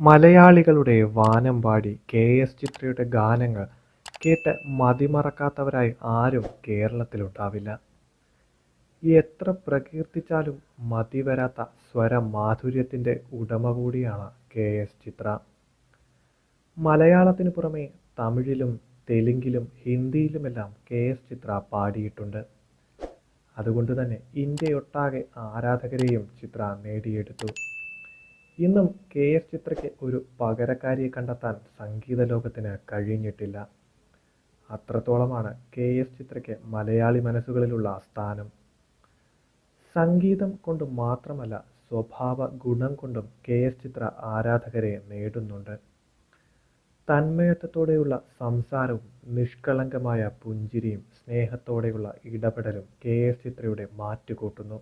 മലയാളികളുടെ വാനമ്പാടി കെ.എസ്. ചിത്രയുടെ ഗാനങ്ങൾ കേട്ട് മതിമറക്കാത്തവരായി ആരും കേരളത്തിലുണ്ടാവില്ല. എത്ര പ്രകീർത്തിച്ചാലും മതിവരാത്ത സ്വരമാധുര്യത്തിൻ്റെ ഉടമ കൂടിയാണ് കെ.എസ്. ചിത്ര. മലയാളത്തിനു പുറമെ തമിഴിലും തെലുങ്കിലും ഹിന്ദിയിലുമെല്ലാം കെ.എസ്. ചിത്ര പാടിയിട്ടുണ്ട്. അതുകൊണ്ടുതന്നെ ഇന്ത്യയൊട്ടാകെ ആരാധകരെയും ചിത്ര നേടിയെടുത്തു. ഇന്നും കെ.എസ്. ചിത്രയ്ക്ക് ഒരു പകരക്കാരിയെ കണ്ടെത്താൻ സംഗീത ലോകത്തിന് കഴിഞ്ഞിട്ടില്ല. അത്രത്തോളമാണ് കെ.എസ്. ചിത്രയ്ക്ക് മലയാളി മനസ്സുകളിലുള്ള സ്ഥാനം. സംഗീതം കൊണ്ട് മാത്രമല്ല, സ്വഭാവ ഗുണം കൊണ്ടും കെ.എസ്. ചിത്ര ആരാധകരെ നേടുന്നുണ്ട്. തന്മയത്വത്തോടെയുള്ള സംസാരവും നിഷ്കളങ്കമായ പുഞ്ചിരിയും സ്നേഹത്തോടെയുള്ള ഇടപെടലും കെ.എസ്. ചിത്രയുടെ മാറ്റുകൂട്ടുന്നു.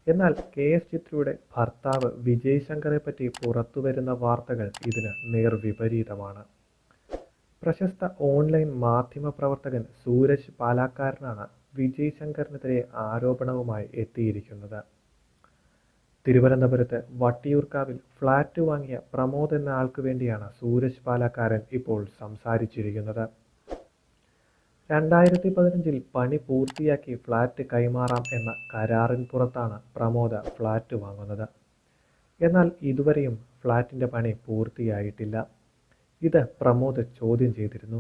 എന്നാൽ കെ.എസ്. ചിത്രയുടെ ഭർത്താവ് വിജയ് ശങ്കറെ പറ്റി പുറത്തുവരുന്ന വാർത്തകൾ ഇതിന് നേർവിപരീതമാണ്. പ്രശസ്ത ഓൺലൈൻ മാധ്യമപ്രവർത്തകൻ സൂരജ് പാലാക്കാരനാണ് വിജയ് ശങ്കറിനെതിരെ ആരോപണവുമായി എത്തിയിരിക്കുന്നത്. തിരുവനന്തപുരത്ത് വട്ടിയൂർക്കാവിൽ ഫ്ളാറ്റ് വാങ്ങിയ പ്രമോദ് എന്ന ആൾക്ക് വേണ്ടിയാണ് സൂരജ് പാലാക്കാരൻ ഇപ്പോൾ സംസാരിച്ചിരിക്കുന്നത്. 2015 പണി പൂർത്തിയാക്കി ഫ്ളാറ്റ് കൈമാറാം എന്ന കരാറിന് പുറത്താണ് പ്രമോദ് ഫ്ളാറ്റ് വാങ്ങുന്നത്. എന്നാൽ ഇതുവരെയും ഫ്ളാറ്റിൻ്റെ പണി പൂർത്തിയായിട്ടില്ല. ഇത് പ്രമോദ് ചോദ്യം ചെയ്തിരുന്നു.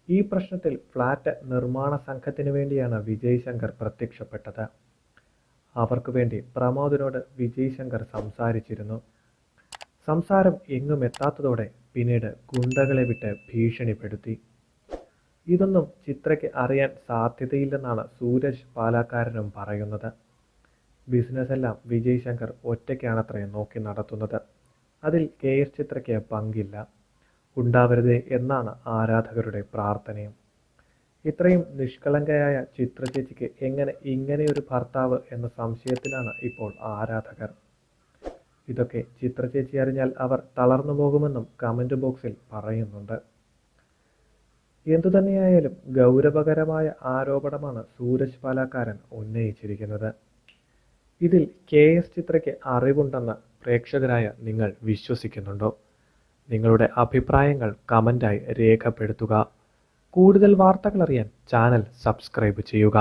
ഈ പ്രശ്നത്തിൽ ഫ്ളാറ്റ് നിർമ്മാണ സംഘത്തിന് വേണ്ടിയാണ് വിജയ് ശങ്കർ പ്രത്യക്ഷപ്പെട്ടത്. അവർക്ക് വേണ്ടി പ്രമോദിനോട് വിജയ് ശങ്കർ സംസാരിച്ചിരുന്നു. സംസാരം എങ്ങും എത്താത്തതോടെ പിന്നീട് ഗുണ്ടകളെ വിട്ട് ഭീഷണിപ്പെടുത്തി. ഇതൊന്നും ചിത്രയ്ക്ക് അറിയാൻ സാധ്യതയില്ലെന്നാണ് സൂരജ് പാലാക്കാരനും പറയുന്നത്. ബിസിനസ് എല്ലാം വിജയ് ശങ്കർ ഒറ്റയ്ക്കാണത്രേ നോക്കി നടത്തുന്നത്. അതിൽ കെ.എസ്. ചിത്രയ്ക്ക് പങ്കില്ല. ഉണ്ടാവരുതേ എന്നാണ് ആരാധകരുടെ പ്രാർത്ഥനയും. ഇത്രയും നിഷ്കളങ്കയായ ചിത്ര ചേച്ചിക്ക് എങ്ങനെ ഇങ്ങനെയൊരു ഭർത്താവ് എന്ന സംശയത്തിലാണ് ഇപ്പോൾ ആരാധകർ. ഇതൊക്കെ ചിത്ര ചേച്ചി അറിഞ്ഞാൽ അവർ തളർന്നു പോകുമെന്നും കമന്റ് ബോക്സിൽ പറയുന്നുണ്ട്. എന്തുതന്നെയായാലും ഗൗരവകരമായ ആരോപണമാണ് സൂരജ് പാലാക്കാരൻ ഉന്നയിച്ചിരിക്കുന്നത്. ഇതിൽ കെ.എസ്. ചിത്രയ്ക്ക് അറിവുണ്ടെന്ന് പ്രേക്ഷകരായ നിങ്ങൾ വിശ്വസിക്കുന്നുണ്ടോ? നിങ്ങളുടെ അഭിപ്രായങ്ങൾ കമന്റായി രേഖപ്പെടുത്തുക. കൂടുതൽ വാർത്തകൾ അറിയാൻ ചാനൽ സബ്സ്ക്രൈബ് ചെയ്യുക.